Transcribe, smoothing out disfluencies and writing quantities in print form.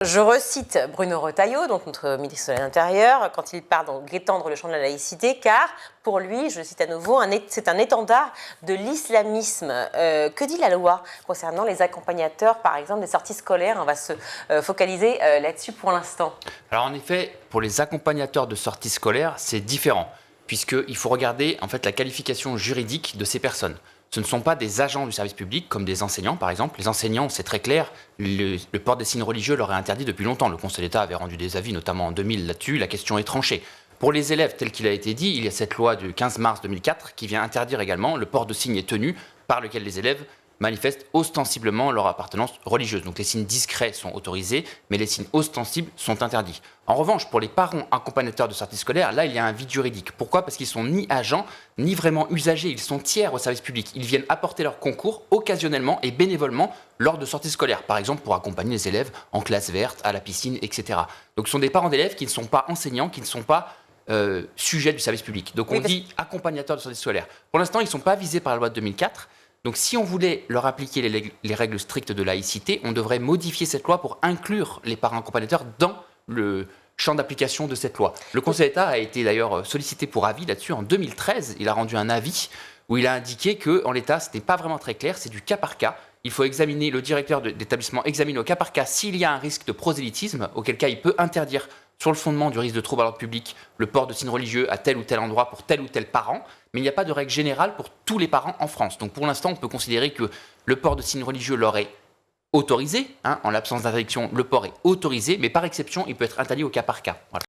Je recite Bruno Retailleau, donc notre ministre de l'Intérieur, quand il parle d'étendre le champ de la laïcité, car pour lui, je cite à nouveau, c'est un étendard de l'islamisme. Que dit la loi concernant les accompagnateurs, par exemple, des sorties scolaires? On va se focaliser là-dessus pour l'instant. Alors en effet, pour les accompagnateurs de sorties scolaires, c'est différent, puisqu'il faut regarder en fait la qualification juridique de ces personnes. Ce ne sont pas des agents du service public, comme des enseignants par exemple. Les enseignants, c'est très clair, le port des signes religieux leur est interdit depuis longtemps. Le Conseil d'État avait rendu des avis, notamment en 2000 là-dessus, la question est tranchée. Pour les élèves, tel qu'il a été dit, il y a cette loi du 15 mars 2004 qui vient interdire également le port de signes et tenues par lequel les élèves manifestent ostensiblement leur appartenance religieuse. Donc les signes discrets sont autorisés, mais les signes ostensibles sont interdits. En revanche, pour les parents accompagnateurs de sortie scolaire, là, il y a un vide juridique. Pourquoi? Parce qu'ils sont ni agents, ni vraiment usagers. Ils sont tiers au service public. Ils viennent apporter leur concours occasionnellement et bénévolement lors de sorties scolaires. Par exemple, pour accompagner les élèves en classe verte, à la piscine, etc. Donc ce sont des parents d'élèves qui ne sont pas enseignants, qui ne sont pas sujets du service public. Donc on dit accompagnateurs de sortie scolaire. Pour l'instant, ils ne sont pas visés par la loi de 2004. Donc si on voulait leur appliquer les règles strictes de laïcité, on devrait modifier cette loi pour inclure les parents accompagnateurs dans le champ d'application de cette loi. Le Conseil d'État a été d'ailleurs sollicité pour avis là-dessus en 2013. Il a rendu un avis où il a indiqué qu'en l'état, ce n'est pas vraiment très clair, c'est du cas par cas. Il faut examiner, le directeur d'établissement examine au cas par cas s'il y a un risque de prosélytisme, auquel cas il peut interdire sur le fondement du risque de trouble à l'ordre public le port de signes religieux à tel ou tel endroit pour tel ou tel parent, mais il n'y a pas de règle générale pour tous les parents en France. Donc pour l'instant, on peut considérer que le port de signes religieux leur est autorisé, en l'absence d'interdiction, le port est autorisé, mais par exception, il peut être interdit au cas par cas. Voilà.